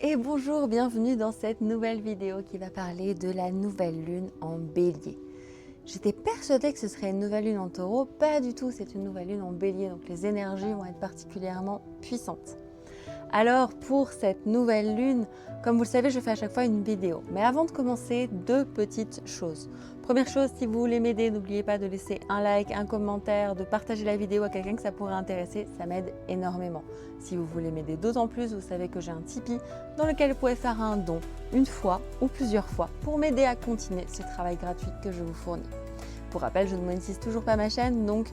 Et bonjour, bienvenue dans cette nouvelle vidéo qui va parler de la nouvelle lune en bélier. J'étais persuadée que ce serait une nouvelle lune en taureau, pas du tout, c'est une nouvelle lune en bélier, donc les énergies vont être particulièrement puissantes. Alors pour cette nouvelle lune, comme vous le savez, je fais à chaque fois une vidéo. Mais avant de commencer, deux petites choses. Première chose, si vous voulez m'aider, n'oubliez pas de laisser un like, un commentaire, de partager la vidéo à quelqu'un que ça pourrait intéresser, ça m'aide énormément. Si vous voulez m'aider d'autant plus, vous savez que j'ai un Tipeee dans lequel vous pouvez faire un don une fois ou plusieurs fois pour m'aider à continuer ce travail gratuit que je vous fournis. Pour rappel, je ne monétise toujours pas ma chaîne, donc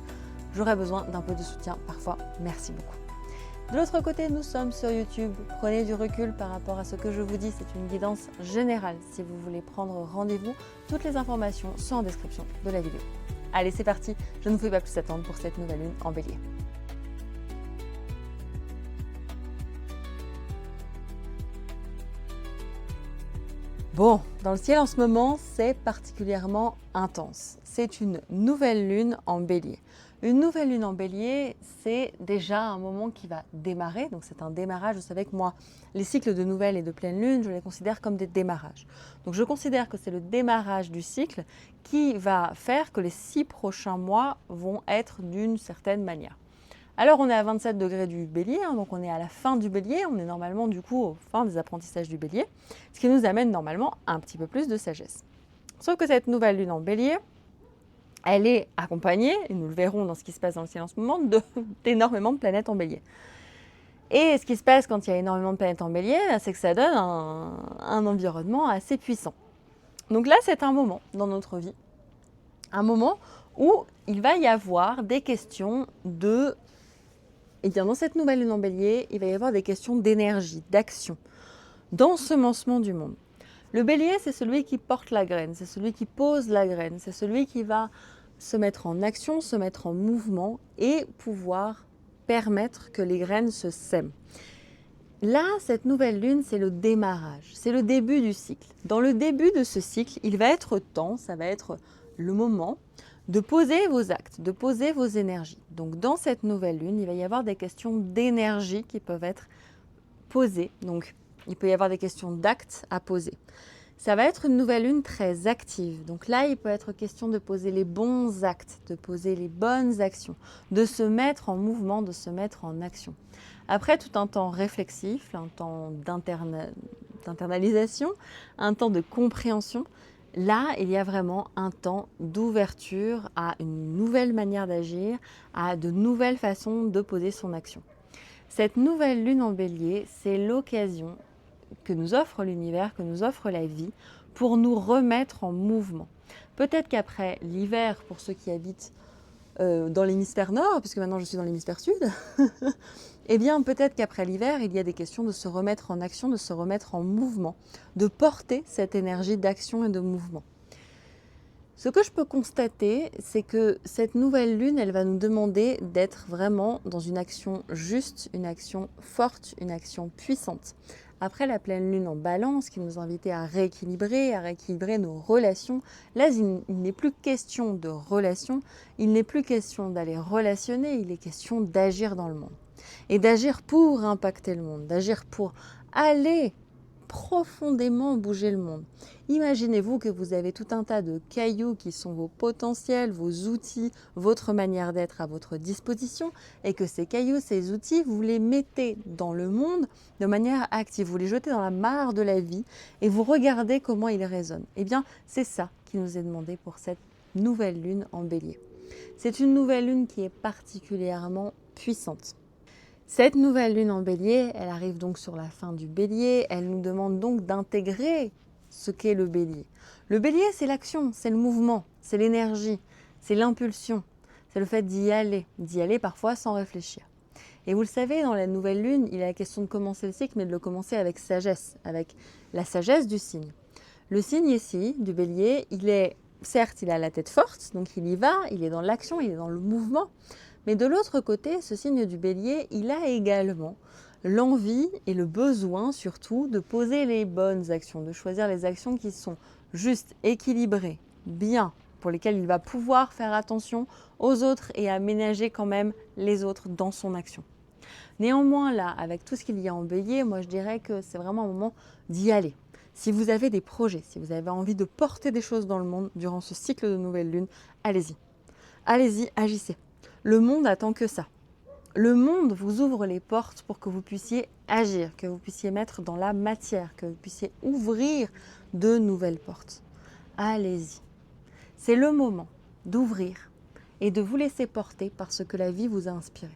j'aurais besoin d'un peu de soutien parfois. Merci beaucoup. De l'autre côté, nous sommes sur YouTube. Prenez du recul par rapport à ce que je vous dis. C'est une guidance générale. Si vous voulez prendre rendez-vous, toutes les informations sont en description de la vidéo. Allez, c'est parti. Je ne vous fais pas plus attendre pour cette nouvelle lune en bélier. Bon, dans le ciel en ce moment, c'est particulièrement intense. C'est une nouvelle lune en bélier. Une nouvelle lune en bélier, c'est déjà un moment qui va démarrer. Donc c'est un démarrage. Vous savez que moi, les cycles de nouvelle et de pleine lune, je les considère comme des démarrages. Donc je considère que c'est le démarrage du cycle qui va faire que les 6 prochains mois vont être d'une certaine manière. Alors on est à 27 degrés du bélier, donc on est à la fin du bélier, on est normalement du coup au fin des apprentissages du bélier, ce qui nous amène normalement un petit peu plus de sagesse. Sauf que cette nouvelle lune en bélier, elle est accompagnée, et nous le verrons dans ce qui se passe dans le ciel en ce moment, d'énormément de planètes en bélier. Et ce qui se passe quand il y a énormément de planètes en bélier, c'est que ça donne un environnement assez puissant. Donc là, c'est un moment dans notre vie, un moment où il va y avoir des questions de... Et bien dans cette nouvelle lune en bélier, il va y avoir des questions d'énergie, d'action, d'ensemencement du monde. Le bélier, c'est celui qui porte la graine, c'est celui qui pose la graine, c'est celui qui va se mettre en action, se mettre en mouvement et pouvoir permettre que les graines se sèment. Là, cette nouvelle lune, c'est le démarrage, c'est le début du cycle. Dans le début de ce cycle, il va être temps, ça va être le moment de poser vos actes, de poser vos énergies. Donc dans cette nouvelle lune, il va y avoir des questions d'énergie qui peuvent être posées. Donc il peut y avoir des questions d'actes à poser. Ça va être une nouvelle lune très active. Donc là, il peut être question de poser les bons actes, de poser les bonnes actions, de se mettre en mouvement, de se mettre en action. Après tout un temps réflexif, un temps d'internalisation, un temps de compréhension, là, il y a vraiment un temps d'ouverture à une nouvelle manière d'agir, à de nouvelles façons de poser son action. Cette nouvelle lune en bélier, c'est l'occasion que nous offre l'univers, que nous offre la vie, pour nous remettre en mouvement. Peut-être qu'après l'hiver, pour ceux qui habitent dans l'hémisphère nord, puisque maintenant je suis dans l'hémisphère sud, eh bien peut-être qu'après l'hiver, il y a des questions de se remettre en action, de se remettre en mouvement, de porter cette énergie d'action et de mouvement. Ce que je peux constater, c'est que cette nouvelle lune, elle va nous demander d'être vraiment dans une action juste, une action forte, une action puissante. Après la pleine lune en balance, qui nous invitait à rééquilibrer nos relations, là, il n'est plus question de relations, il n'est plus question d'aller relationner, il est question d'agir dans le monde. Et d'agir pour impacter le monde, d'agir pour aller profondément bouger le monde. Imaginez-vous que vous avez tout un tas de cailloux qui sont vos potentiels, vos outils, votre manière d'être à votre disposition et que ces cailloux, ces outils, vous les mettez dans le monde de manière active. Vous les jetez dans la mare de la vie et vous regardez comment ils résonnent. Eh bien, c'est ça qui nous est demandé pour cette nouvelle lune en bélier. C'est une nouvelle lune qui est particulièrement puissante. Cette nouvelle lune en bélier, elle arrive donc sur la fin du bélier, elle nous demande donc d'intégrer ce qu'est le bélier. Le bélier, c'est l'action, c'est le mouvement, c'est l'énergie, c'est l'impulsion, c'est le fait d'y aller parfois sans réfléchir. Et vous le savez, dans la nouvelle lune, il est la question de commencer le cycle, mais de le commencer avec sagesse, avec la sagesse du signe. Le signe ici, du bélier, certes, il a la tête forte, donc il y va, il est dans l'action, il est dans le mouvement. Mais de l'autre côté, ce signe du bélier, il a également l'envie et le besoin surtout de poser les bonnes actions, de choisir les actions qui sont justes, équilibrées, bien, pour lesquelles il va pouvoir faire attention aux autres et aménager quand même les autres dans son action. Néanmoins, là, avec tout ce qu'il y a en bélier, moi je dirais que c'est vraiment un moment d'y aller. Si vous avez des projets, si vous avez envie de porter des choses dans le monde durant ce cycle de nouvelle lune, allez-y. Allez-y, agissez. Le monde attend que ça. Le monde vous ouvre les portes pour que vous puissiez agir, que vous puissiez mettre dans la matière, que vous puissiez ouvrir de nouvelles portes. Allez-y. C'est le moment d'ouvrir et de vous laisser porter par ce que la vie vous a inspiré.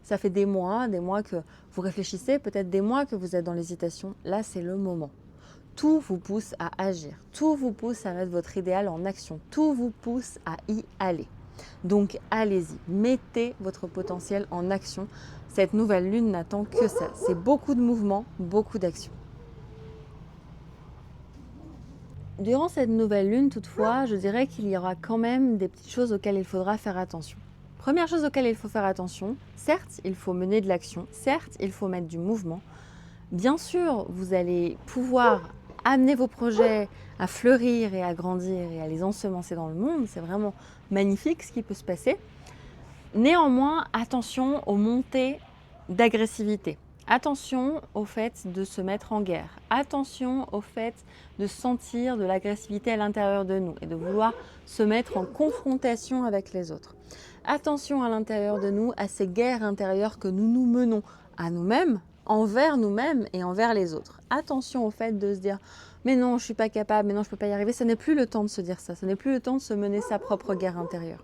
Ça fait des mois que vous réfléchissez, peut-être des mois que vous êtes dans l'hésitation. Là, c'est le moment. Tout vous pousse à agir, tout vous pousse à mettre votre idéal en action, tout vous pousse à y aller. Donc allez-y, mettez votre potentiel en action. Cette nouvelle lune n'attend que ça. C'est beaucoup de mouvements, beaucoup d'actions. Durant cette nouvelle lune, toutefois, je dirais qu'il y aura quand même des petites choses auxquelles il faudra faire attention. Première chose auquel il faut faire attention, certes, il faut mener de l'action, certes, il faut mettre du mouvement. Bien sûr, vous allez pouvoir amener vos projets à fleurir et à grandir et à les ensemencer dans le monde. C'est vraiment magnifique ce qui peut se passer. Néanmoins, attention aux montées d'agressivité. Attention au fait de se mettre en guerre. Attention au fait de sentir de l'agressivité à l'intérieur de nous et de vouloir se mettre en confrontation avec les autres. Attention à l'intérieur de nous, à ces guerres intérieures que nous nous menons à nous-mêmes, envers nous-mêmes et envers les autres. Attention au fait de se dire « mais non, je ne suis pas capable, mais non, je ne peux pas y arriver ». Ce n'est plus le temps de se dire ça, ce n'est plus le temps de se mener sa propre guerre intérieure.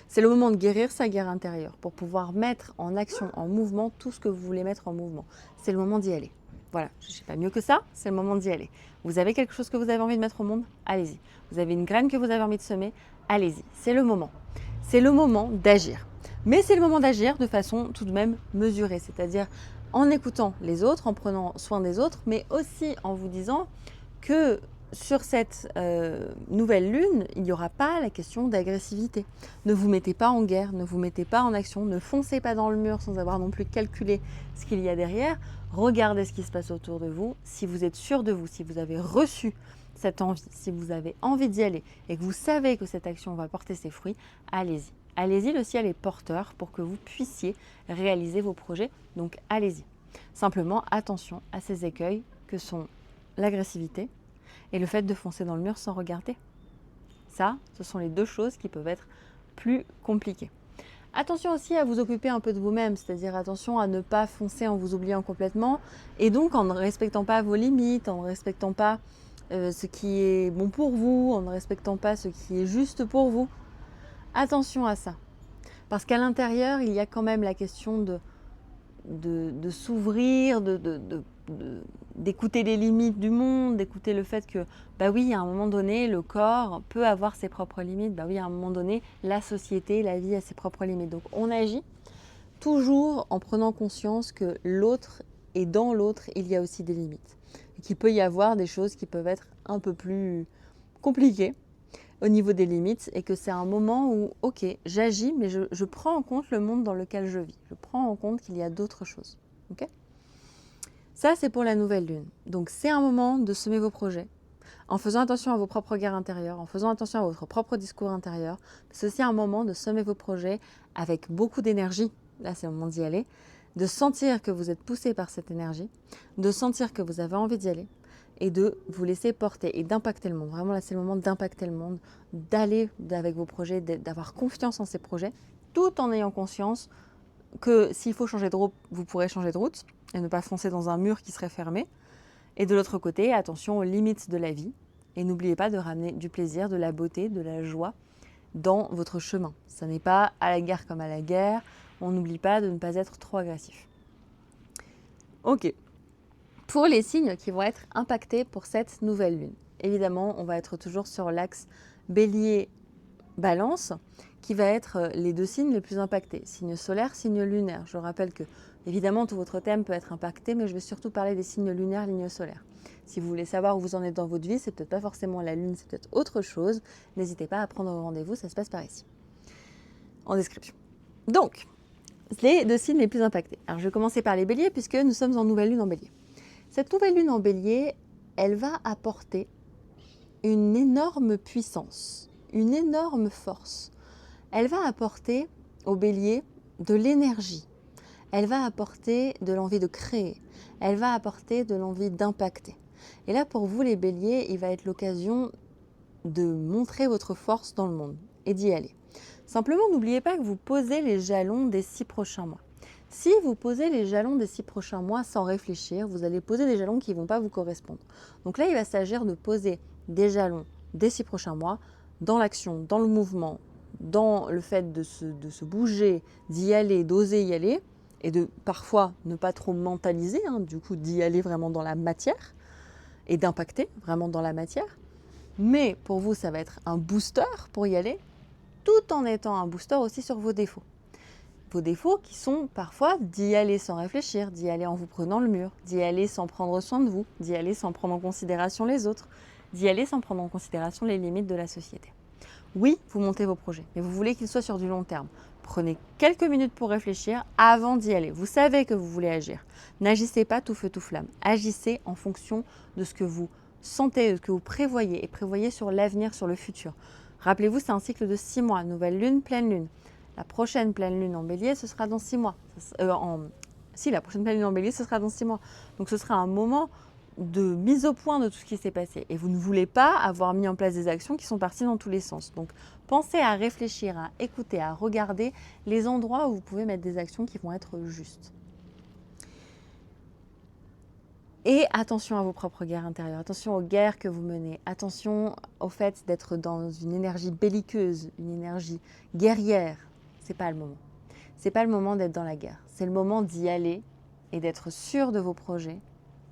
C'est le moment de guérir sa guerre intérieure pour pouvoir mettre en action, en mouvement, tout ce que vous voulez mettre en mouvement. C'est le moment d'y aller. Voilà, je ne sais pas mieux que ça, c'est le moment d'y aller. Vous avez quelque chose que vous avez envie de mettre au monde? Allez-y. Vous avez une graine que vous avez envie de semer? Allez-y, c'est le moment. C'est le moment d'agir. Mais c'est le moment d'agir de façon tout de même mesurée, c'est-à-dire en écoutant les autres, en prenant soin des autres, mais aussi en vous disant que sur cette nouvelle lune, il n'y aura pas la question d'agressivité. Ne vous mettez pas en guerre, ne vous mettez pas en action, ne foncez pas dans le mur sans avoir non plus calculé ce qu'il y a derrière. Regardez ce qui se passe autour de vous. Si vous êtes sûr de vous, si vous avez reçu cette envie, si vous avez envie d'y aller et que vous savez que cette action va porter ses fruits, allez-y. Allez-y, le ciel est porteur pour que vous puissiez réaliser vos projets, donc allez-y. Simplement, attention à ces écueils que sont l'agressivité et le fait de foncer dans le mur sans regarder. Ça, ce sont les deux choses qui peuvent être plus compliquées. Attention aussi à vous occuper un peu de vous-même, c'est-à-dire attention à ne pas foncer en vous oubliant complètement et donc en ne respectant pas vos limites, en ne respectant pas ce qui est bon pour vous, en ne respectant pas ce qui est juste pour vous. Attention à ça, parce qu'à l'intérieur, il y a quand même la question de s'ouvrir, d'écouter les limites du monde, d'écouter le fait que, bah oui, à un moment donné, le corps peut avoir ses propres limites, bah oui, à un moment donné, la société, la vie a ses propres limites. Donc on agit toujours en prenant conscience que l'autre et dans l'autre, il y a aussi des limites. Et qu'il peut y avoir des choses qui peuvent être un peu plus compliquées au niveau des limites et que c'est un moment où, ok, j'agis, mais je prends en compte le monde dans lequel je vis. Je prends en compte qu'il y a d'autres choses. Okay, ça, c'est pour la nouvelle lune. Donc, c'est un moment de semer vos projets en faisant attention à vos propres guerres intérieures, en faisant attention à votre propre discours intérieur. C'est aussi un moment de semer vos projets avec beaucoup d'énergie. Là, c'est le moment d'y aller. De sentir que vous êtes poussé par cette énergie, de sentir que vous avez envie d'y aller et de vous laisser porter et d'impacter le monde. Vraiment, là, c'est le moment d'impacter le monde, d'aller avec vos projets, d'avoir confiance en ces projets, tout en ayant conscience que s'il faut changer de route, vous pourrez changer de route et ne pas foncer dans un mur qui serait fermé. Et de l'autre côté, attention aux limites de la vie et n'oubliez pas de ramener du plaisir, de la beauté, de la joie dans votre chemin. Ce n'est pas à la guerre comme à la guerre. On n'oublie pas de ne pas être trop agressif. Ok. Pour les signes qui vont être impactés pour cette nouvelle lune, évidemment, on va être toujours sur l'axe Bélier-Balance, qui va être les deux signes les plus impactés, signe solaire, signe lunaire. Je rappelle que, évidemment, tout votre thème peut être impacté, mais je vais surtout parler des signes lunaires, lignes solaires. Si vous voulez savoir où vous en êtes dans votre vie, c'est peut-être pas forcément la lune, c'est peut-être autre chose. N'hésitez pas à prendre rendez-vous, ça se passe par ici, en description. Donc, les deux signes les plus impactés. Alors, je vais commencer par les béliers, puisque nous sommes en nouvelle lune en bélier. Cette nouvelle lune en bélier, elle va apporter une énorme puissance, une énorme force. Elle va apporter au bélier de l'énergie. elle va apporter de l'envie de créer, elle va apporter de l'envie d'impacter. Et là, pour vous les béliers, il va être l'occasion de montrer votre force dans le monde et d'y aller. Simplement, n'oubliez pas que vous posez les jalons des 6 prochains mois. Si vous posez les jalons des 6 prochains mois sans réfléchir, vous allez poser des jalons qui ne vont pas vous correspondre. Donc là, il va s'agir de poser des jalons des 6 prochains mois dans l'action, dans le mouvement, dans le fait de se bouger, d'y aller, d'oser y aller, et de parfois ne pas trop mentaliser, du coup d'y aller vraiment dans la matière, et d'impacter vraiment dans la matière. Mais pour vous, ça va être un booster pour y aller, tout en étant un booster aussi sur vos défauts. Vos défauts qui sont parfois d'y aller sans réfléchir, d'y aller en vous prenant le mur, d'y aller sans prendre soin de vous, d'y aller sans prendre en considération les autres, d'y aller sans prendre en considération les limites de la société. Oui, vous montez vos projets, mais vous voulez qu'ils soient sur du long terme. Prenez quelques minutes pour réfléchir avant d'y aller. Vous savez que vous voulez agir. N'agissez pas tout feu tout flamme. Agissez en fonction de ce que vous sentez, de ce que vous prévoyez, et prévoyez sur l'avenir, sur le futur. Rappelez-vous, c'est un cycle de 6 mois, nouvelle lune, pleine lune. La prochaine pleine lune en bélier, ce sera dans 6 mois. La prochaine pleine lune en bélier, ce sera dans 6 mois. Donc ce sera un moment de mise au point de tout ce qui s'est passé. Et vous ne voulez pas avoir mis en place des actions qui sont parties dans tous les sens. Donc pensez à réfléchir, à écouter, à regarder les endroits où vous pouvez mettre des actions qui vont être justes. Et attention à vos propres guerres intérieures, attention aux guerres que vous menez, attention au fait d'être dans une énergie belliqueuse, une énergie guerrière. C'est pas le moment. C'est pas le moment d'être dans la guerre. C'est le moment d'y aller et d'être sûr de vos projets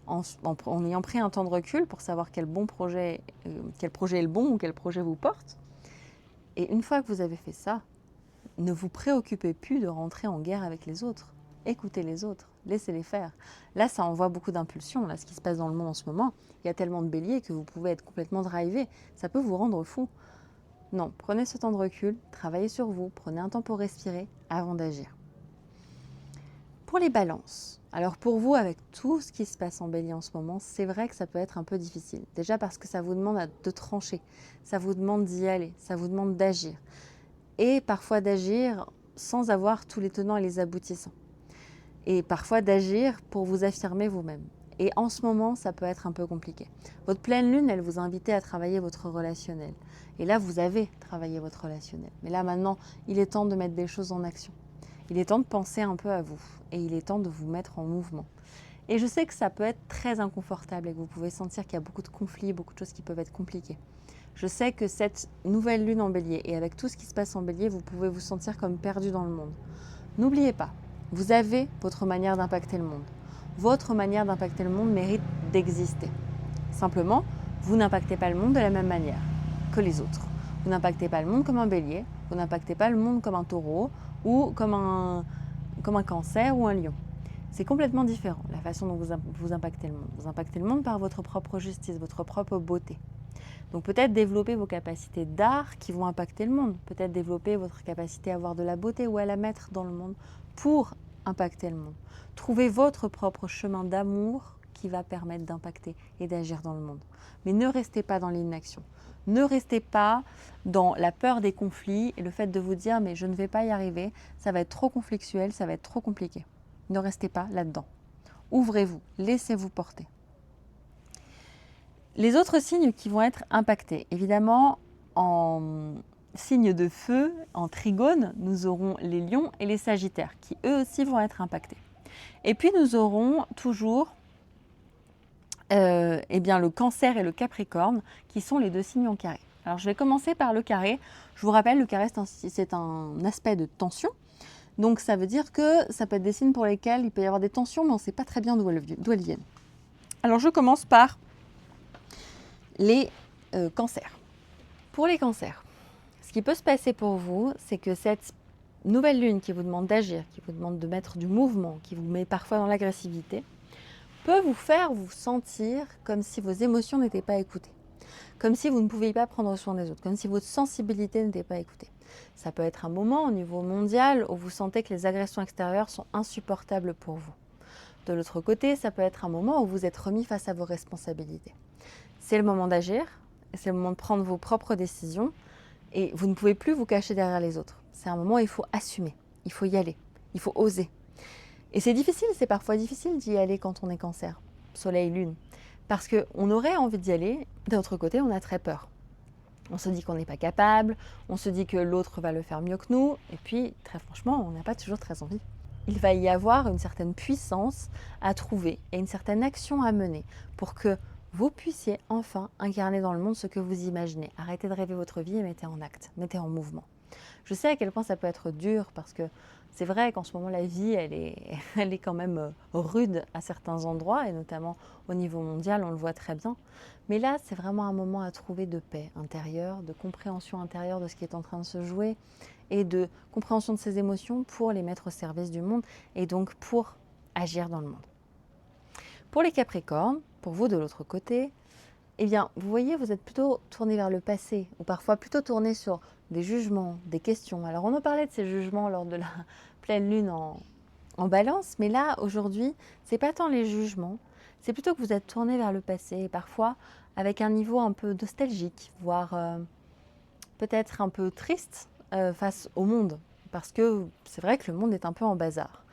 en ayant pris un temps de recul pour savoir quel projet est le bon ou quel projet vous porte. Et une fois que vous avez fait ça, ne vous préoccupez plus de rentrer en guerre avec les autres. Écoutez les autres, laissez-les faire. Là, ça envoie beaucoup d'impulsions. Là, ce qui se passe dans le monde en ce moment, il y a tellement de béliers que vous pouvez être complètement drivé. Ça peut vous rendre fou. Non, prenez ce temps de recul, travaillez sur vous, prenez un temps pour respirer avant d'agir. Pour les balances, alors pour vous, avec tout ce qui se passe en bélier en ce moment, c'est vrai que ça peut être un peu difficile. Déjà parce que ça vous demande de trancher, ça vous demande d'y aller, ça vous demande d'agir. Et parfois d'agir sans avoir tous les tenants et les aboutissants. Et parfois d'agir pour vous affirmer vous-même. Et en ce moment, ça peut être un peu compliqué. Votre pleine lune, elle vous invite à travailler votre relationnel. Et là, vous avez travaillé votre relationnel. Mais là, maintenant, il est temps de mettre des choses en action. Il est temps de penser un peu à vous. Et il est temps de vous mettre en mouvement. Et je sais que ça peut être très inconfortable et que vous pouvez sentir qu'il y a beaucoup de conflits, beaucoup de choses qui peuvent être compliquées. Je sais que cette nouvelle lune en bélier, et avec tout ce qui se passe en bélier, vous pouvez vous sentir comme perdu dans le monde. N'oubliez pas, vous avez votre manière d'impacter le monde. Votre manière d'impacter le monde mérite d'exister. Simplement, vous n'impactez pas le monde de la même manière que les autres. Vous n'impactez pas le monde comme un bélier, vous n'impactez pas le monde comme un taureau ou comme un cancer ou un lion. C'est complètement différent, la façon dont vous impactez le monde. Vous impactez le monde par votre propre justice, votre propre beauté. Donc peut-être développer vos capacités d'art qui vont impacter le monde. Peut-être développer votre capacité à avoir de la beauté ou à la mettre dans le monde pour impacter le monde. Trouvez votre propre chemin d'amour qui va permettre d'impacter et d'agir dans le monde. Mais ne restez pas dans l'inaction. Ne restez pas dans la peur des conflits et le fait de vous dire « mais je ne vais pas y arriver, ça va être trop conflictuel, ça va être trop compliqué ». Ne restez pas là-dedans. Ouvrez-vous, laissez-vous porter. Les autres signes qui vont être impactés, évidemment, en signe de feu, en trigone, nous aurons les lions et les sagittaires qui eux aussi vont être impactés. Et puis nous aurons toujours le cancer et le capricorne qui sont les deux signes en carré. Alors je vais commencer par le carré. Je vous rappelle, le carré c'est un aspect de tension. Donc ça veut dire que ça peut être des signes pour lesquels il peut y avoir des tensions, mais on ne sait pas très bien d'où elles viennent. Alors je commence par les cancers. Pour les cancers, ce qui peut se passer pour vous, c'est que cette nouvelle lune qui vous demande d'agir, qui vous demande de mettre du mouvement, qui vous met parfois dans l'agressivité, peut vous faire vous sentir comme si vos émotions n'étaient pas écoutées, comme si vous ne pouviez pas prendre soin des autres, comme si votre sensibilité n'était pas écoutée. Ça peut être un moment au niveau mondial où vous sentez que les agressions extérieures sont insupportables pour vous. De l'autre côté, ça peut être un moment où vous êtes remis face à vos responsabilités. C'est le moment d'agir, c'est le moment de prendre vos propres décisions et vous ne pouvez plus vous cacher derrière les autres. C'est un moment où il faut assumer, il faut y aller, il faut oser. Et c'est difficile, c'est parfois difficile d'y aller quand on est Cancer, Soleil, Lune, parce qu'on aurait envie d'y aller, d'un autre côté, on a très peur. On se dit qu'on n'est pas capable, on se dit que l'autre va le faire mieux que nous, et puis, très franchement, on n'a pas toujours très envie. Il va y avoir une certaine puissance à trouver et une certaine action à mener pour que vous puissiez enfin incarner dans le monde ce que vous imaginez. Arrêtez de rêver votre vie et mettez en acte, mettez en mouvement. Je sais à quel point ça peut être dur parce que c'est vrai qu'en ce moment la vie elle est quand même rude à certains endroits et notamment au niveau mondial, on le voit très bien. Mais là, c'est vraiment un moment à trouver de paix intérieure, de compréhension intérieure de ce qui est en train de se jouer et de compréhension de ses émotions pour les mettre au service du monde et donc pour agir dans le monde. Pour les Capricornes, pour vous de l'autre côté, eh bien, vous voyez, vous êtes plutôt tourné vers le passé ou parfois plutôt tourné sur des jugements, des questions. Alors, on a parlé de ces jugements lors de la pleine lune en balance, mais là, aujourd'hui, c'est pas tant les jugements, c'est plutôt que vous êtes tourné vers le passé et parfois avec un niveau un peu nostalgique, voire peut-être un peu triste face au monde, parce que c'est vrai que le monde est un peu en bazar.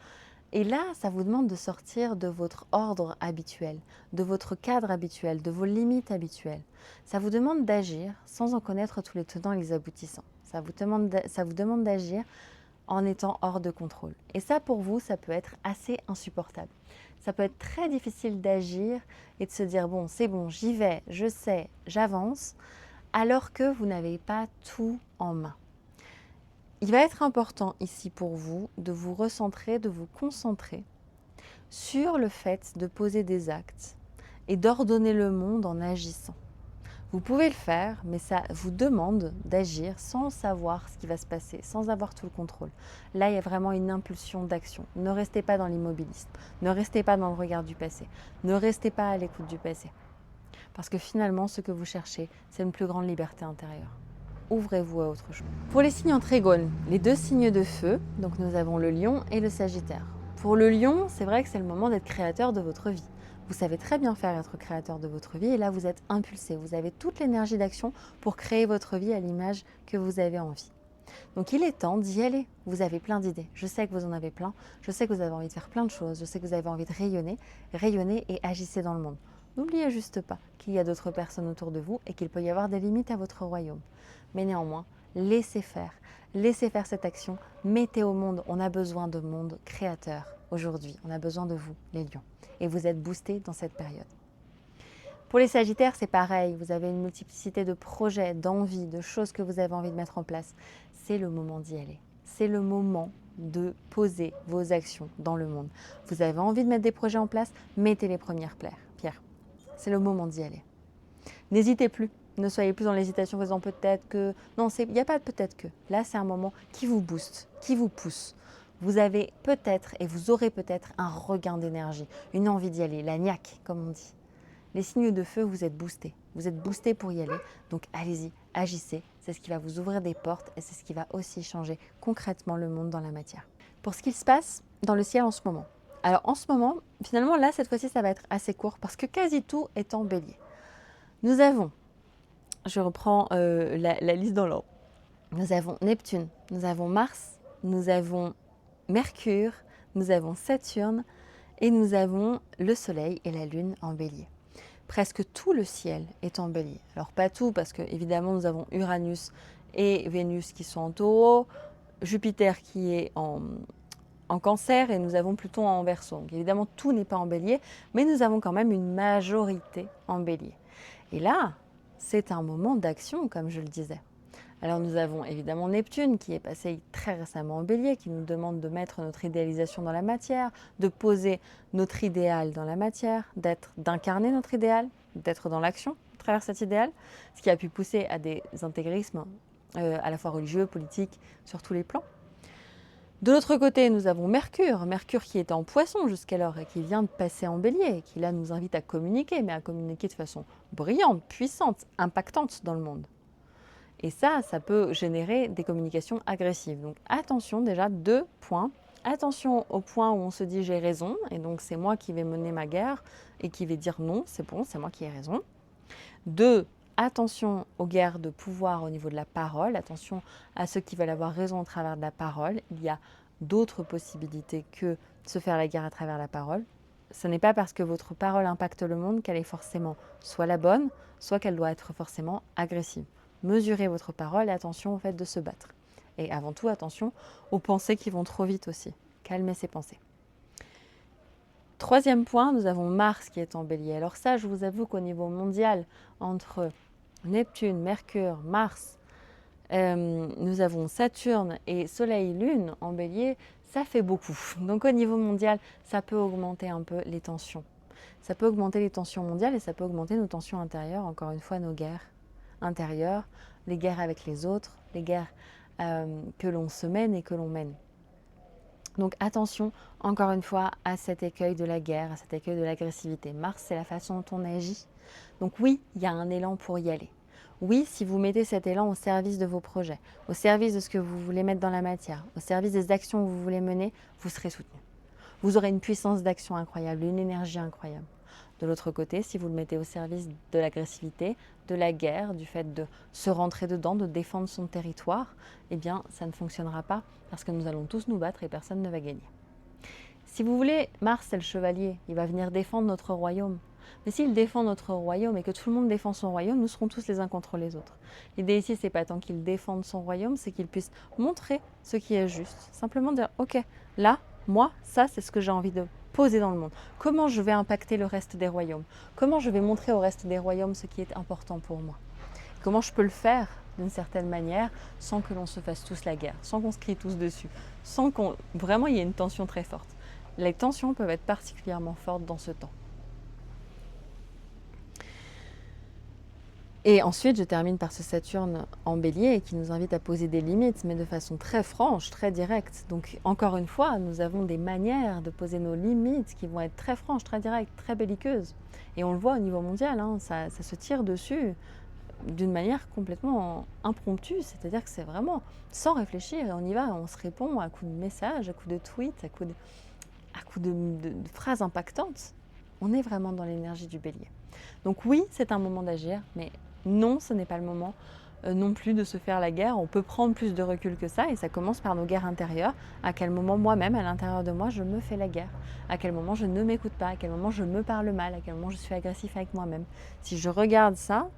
Et là, ça vous demande de sortir de votre ordre habituel, de votre cadre habituel, de vos limites habituelles. Ça vous demande d'agir sans en connaître tous les tenants et les aboutissants. Ça vous demande d'agir en étant hors de contrôle. Et ça, pour vous, ça peut être assez insupportable. Ça peut être très difficile d'agir et de se dire, bon, c'est bon, j'y vais, je sais, j'avance, alors que vous n'avez pas tout en main. Il va être important ici pour vous de vous recentrer, de vous concentrer sur le fait de poser des actes et d'ordonner le monde en agissant. Vous pouvez le faire, mais ça vous demande d'agir sans savoir ce qui va se passer, sans avoir tout le contrôle. Là, il y a vraiment une impulsion d'action. Ne restez pas dans l'immobilisme, ne restez pas dans le regard du passé, ne restez pas à l'écoute du passé. Parce que finalement, ce que vous cherchez, c'est une plus grande liberté intérieure. Ouvrez-vous à autre chose. Pour les signes en trigone, les deux signes de feu, donc nous avons le lion et le sagittaire. Pour le lion, c'est vrai que c'est le moment d'être créateur de votre vie. Vous savez très bien faire être créateur de votre vie et là vous êtes impulsé, vous avez toute l'énergie d'action pour créer votre vie à l'image que vous avez envie. Donc il est temps d'y aller, vous avez plein d'idées, je sais que vous en avez plein, je sais que vous avez envie de faire plein de choses, je sais que vous avez envie de rayonner et agissez dans le monde. N'oubliez juste pas qu'il y a d'autres personnes autour de vous et qu'il peut y avoir des limites à votre royaume. Mais néanmoins, laissez faire cette action, mettez au monde, on a besoin de monde créateur aujourd'hui, on a besoin de vous, les lions, et vous êtes boostés dans cette période. Pour les sagittaires, c'est pareil, vous avez une multiplicité de projets, d'envies, de choses que vous avez envie de mettre en place. C'est le moment d'y aller, c'est le moment de poser vos actions dans le monde. Vous avez envie de mettre des projets en place, mettez les premières pierres. C'est le moment d'y aller. N'hésitez plus. Ne soyez plus dans l'hésitation en faisant peut-être que... Non, il n'y a pas de peut-être que. Là, c'est un moment qui vous booste, qui vous pousse. Vous avez peut-être et vous aurez peut-être un regain d'énergie, une envie d'y aller, la niaque, comme on dit. Les signes de feu, vous êtes boostés. Vous êtes boostés pour y aller. Donc allez-y, agissez. C'est ce qui va vous ouvrir des portes et c'est ce qui va aussi changer concrètement le monde dans la matière. Pour ce qu'il se passe dans le ciel en ce moment. Alors en ce moment, finalement, là, cette fois-ci, ça va être assez court parce que quasi tout est en bélier. Nous avons, je reprends la liste dans l'ordre. Nous avons Neptune, nous avons Mars, nous avons Mercure, nous avons Saturne et nous avons le Soleil et la Lune en bélier. Presque tout le ciel est en bélier. Alors pas tout parce que évidemment nous avons Uranus et Vénus qui sont en taureau, Jupiter qui est en cancer et nous avons Pluton en verseau. Donc évidemment tout n'est pas en bélier, mais nous avons quand même une majorité en bélier. Et là, c'est un moment d'action, comme je le disais. Alors nous avons évidemment Neptune qui est passé très récemment en bélier, qui nous demande de mettre notre idéalisation dans la matière, de poser notre idéal dans la matière, d'incarner notre idéal, d'être dans l'action à travers cet idéal, ce qui a pu pousser à des intégrismes à la fois religieux, politiques, sur tous les plans. De l'autre côté, nous avons Mercure qui était en Poisson jusqu'alors et qui vient de passer en Bélier, et qui là nous invite à communiquer, mais à communiquer de façon brillante, puissante, impactante dans le monde. Et ça peut générer des communications agressives. Donc attention, déjà 2 points. Attention au point où on se dit j'ai raison, et donc c'est moi qui vais mener ma guerre et qui vais dire non, c'est bon, c'est moi qui ai raison. 2, attention aux guerres de pouvoir au niveau de la parole, attention à ceux qui veulent avoir raison au travers de la parole. Il y a d'autres possibilités que se faire la guerre à travers la parole. Ce n'est pas parce que votre parole impacte le monde qu'elle est forcément soit la bonne, soit qu'elle doit être forcément agressive. Mesurez votre parole et attention au fait de se battre. Et avant tout, attention aux pensées qui vont trop vite aussi. Calmez ces pensées. Troisième point, nous avons Mars qui est en bélier. Alors ça, je vous avoue qu'au niveau mondial, entre Neptune, Mercure, Mars, nous avons Saturne et Soleil, Lune en bélier, ça fait beaucoup. Donc au niveau mondial, ça peut augmenter un peu les tensions. Ça peut augmenter les tensions mondiales et ça peut augmenter nos tensions intérieures, encore une fois nos guerres intérieures, les guerres avec les autres, les guerres que l'on se mène et que l'on mène. Donc attention, encore une fois, à cet écueil de la guerre, à cet écueil de l'agressivité. Mars, c'est la façon dont on agit. Donc oui, il y a un élan pour y aller. Oui, si vous mettez cet élan au service de vos projets, au service de ce que vous voulez mettre dans la matière, au service des actions que vous voulez mener, vous serez soutenu. Vous aurez une puissance d'action incroyable, une énergie incroyable. De l'autre côté, si vous le mettez au service de l'agressivité, de la guerre, du fait de se rentrer dedans, de défendre son territoire, eh bien, ça ne fonctionnera pas parce que nous allons tous nous battre et personne ne va gagner. Si vous voulez, Mars, c'est le chevalier, il va venir défendre notre royaume. Mais s'il défend notre royaume et que tout le monde défend son royaume, nous serons tous les uns contre les autres. L'idée ici, c'est pas tant qu'il défende son royaume, c'est qu'il puisse montrer ce qui est juste. Simplement dire, ok, là, moi, ça, c'est ce que j'ai envie de poser dans le monde. Comment je vais impacter le reste des royaumes? Comment je vais montrer au reste des royaumes ce qui est important pour moi? Comment je peux le faire d'une certaine manière sans que l'on se fasse tous la guerre, sans qu'on se crie tous dessus, sans qu'on vraiment il y ait une tension très forte. Les tensions peuvent être particulièrement fortes dans ce temps. Et ensuite, je termine par ce Saturne en bélier qui nous invite à poser des limites, mais de façon très franche, très directe. Donc, encore une fois, nous avons des manières de poser nos limites qui vont être très franches, très directes, très belliqueuses. Et on le voit au niveau mondial, hein, ça se tire dessus d'une manière complètement impromptue, c'est-à-dire que c'est vraiment sans réfléchir, et on y va, on se répond à coups de messages, à coups de tweets, à coups de phrases impactantes. On est vraiment dans l'énergie du bélier. Donc oui, c'est un moment d'agir, mais non, ce n'est pas le moment non plus de se faire la guerre. On peut prendre plus de recul que ça, et ça commence par nos guerres intérieures. À quel moment moi-même, à l'intérieur de moi, je me fais la guerre? À quel moment je ne m'écoute pas? À quel moment je me parle mal? À quel moment je suis agressif avec moi-même? Si je regarde ça,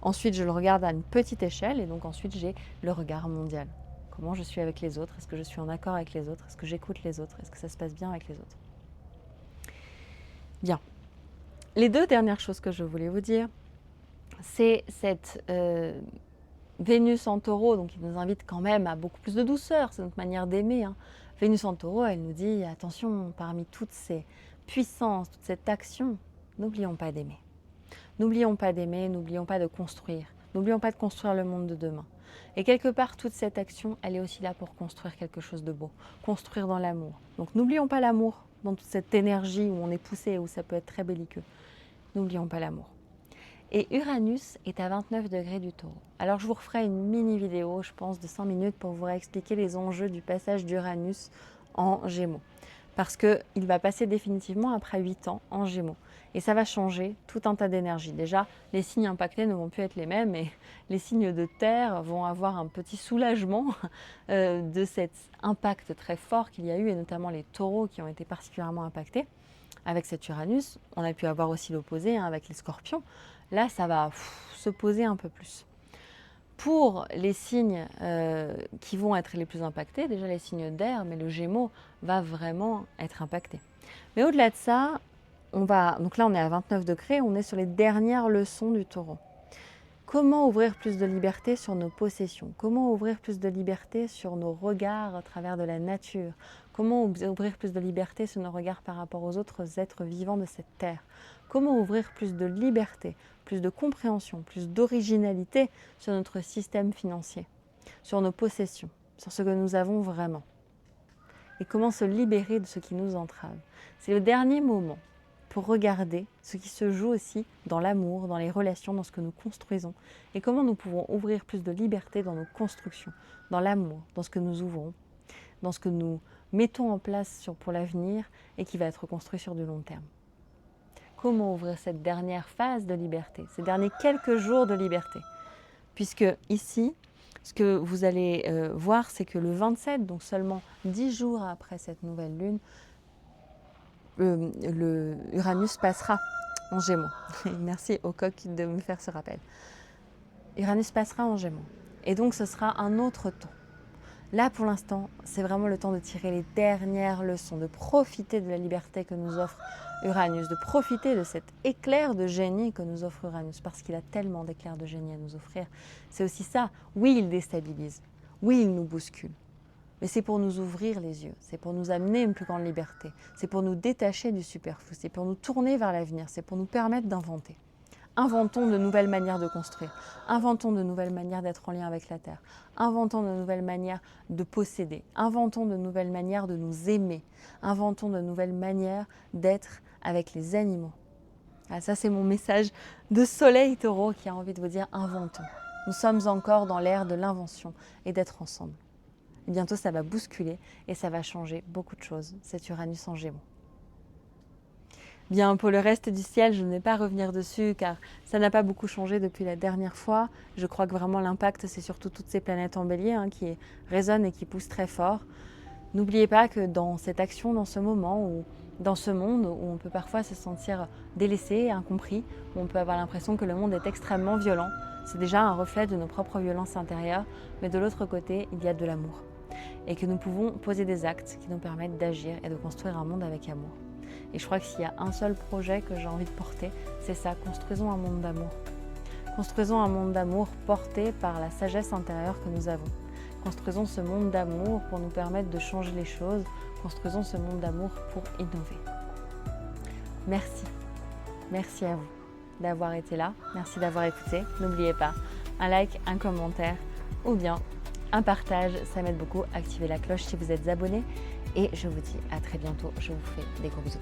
ensuite je le regarde à une petite échelle, et donc ensuite j'ai le regard mondial. Comment je suis avec les autres? Est-ce que je suis en accord avec les autres? Est-ce que j'écoute les autres? Est-ce que ça se passe bien avec les autres? Bien. Les deux dernières choses que je voulais vous dire, c'est cette Vénus en taureau, donc il nous invite quand même à beaucoup plus de douceur, c'est notre manière d'aimer. Hein. Vénus en taureau, elle nous dit, attention, parmi toutes ces puissances, toute cette action, n'oublions pas d'aimer. N'oublions pas d'aimer, n'oublions pas de construire. N'oublions pas de construire le monde de demain. Et quelque part, toute cette action, elle est aussi là pour construire quelque chose de beau, construire dans l'amour. Donc n'oublions pas l'amour dans toute cette énergie où on est poussé, où ça peut être très belliqueux. N'oublions pas l'amour. Et Uranus est à 29 degrés du Taureau. Alors je vous referai une mini vidéo, je pense, de 100 minutes pour vous expliquer les enjeux du passage d'Uranus en Gémeaux. Parce qu'il va passer définitivement après 8 ans en Gémeaux. Et ça va changer tout un tas d'énergie. Déjà, les signes impactés ne vont plus être les mêmes et les signes de terre vont avoir un petit soulagement de cet impact très fort qu'il y a eu, et notamment les taureaux qui ont été particulièrement impactés. Avec cet Uranus, on a pu avoir aussi l'opposé avec les scorpions. Là, ça va se poser un peu plus. Pour les signes qui vont être les plus impactés, déjà les signes d'air, mais le Gémeaux va vraiment être impacté. Mais au-delà de ça, donc là on est à 29 degrés, on est sur les dernières leçons du Taureau. Comment ouvrir plus de liberté sur nos possessions? Comment ouvrir plus de liberté sur nos regards à travers de la nature? Comment ouvrir plus de liberté sur nos regards par rapport aux autres êtres vivants de cette terre? Comment ouvrir plus de liberté, plus de compréhension, plus d'originalité sur notre système financier, sur nos possessions, sur ce que nous avons vraiment? Et comment se libérer de ce qui nous entrave? C'est le dernier moment pour regarder ce qui se joue aussi dans l'amour, dans les relations, dans ce que nous construisons, et comment nous pouvons ouvrir plus de liberté dans nos constructions, dans l'amour, dans ce que nous ouvrons, dans ce que nous mettons en place pour l'avenir et qui va être construit sur du long terme. Comment ouvrir cette dernière phase de liberté, ces derniers quelques jours de liberté? Puisque ici, ce que vous allez voir, c'est que le 27, donc seulement 10 jours après cette nouvelle lune, Uranus passera en Gémeaux. Merci au coq de me faire ce rappel. Uranus passera en Gémeaux. Et donc ce sera un autre temps. Là, pour l'instant, c'est vraiment le temps de tirer les dernières leçons, de profiter de la liberté que nous offre Uranus, de profiter de cet éclair de génie que nous offre Uranus, parce qu'il a tellement d'éclairs de génie à nous offrir. C'est aussi ça. Oui, il déstabilise. Oui, il nous bouscule. Mais c'est pour nous ouvrir les yeux, c'est pour nous amener une plus grande liberté, c'est pour nous détacher du superflu, c'est pour nous tourner vers l'avenir, c'est pour nous permettre d'inventer. Inventons de nouvelles manières de construire, inventons de nouvelles manières d'être en lien avec la Terre, inventons de nouvelles manières de posséder, inventons de nouvelles manières de nous aimer, inventons de nouvelles manières d'être avec les animaux. Ah, ça, c'est mon message de Soleil Taureau qui a envie de vous dire inventons. Nous sommes encore dans l'ère de l'invention et d'être ensemble. Et bientôt, ça va bousculer et ça va changer beaucoup de choses, cet Uranus en Gémeaux. Bien, pour le reste du ciel, je ne vais pas revenir dessus car ça n'a pas beaucoup changé depuis la dernière fois. Je crois que vraiment l'impact, c'est surtout toutes ces planètes en bélier qui résonnent et qui poussent très fort. N'oubliez pas que dans cette action, dans ce moment, ou dans ce monde où on peut parfois se sentir délaissé, incompris, où on peut avoir l'impression que le monde est extrêmement violent, c'est déjà un reflet de nos propres violences intérieures, mais de l'autre côté, il y a de l'amour. Et que nous pouvons poser des actes qui nous permettent d'agir et de construire un monde avec amour. Et je crois que s'il y a un seul projet que j'ai envie de porter, c'est ça, construisons un monde d'amour. Construisons un monde d'amour porté par la sagesse intérieure que nous avons. Construisons ce monde d'amour pour nous permettre de changer les choses. Construisons ce monde d'amour pour innover. Merci. Merci à vous d'avoir été là. Merci d'avoir écouté. N'oubliez pas, un like, un commentaire ou bien un partage, ça m'aide beaucoup. Activez la cloche si vous êtes abonné. Et je vous dis à très bientôt. Je vous fais des gros bisous.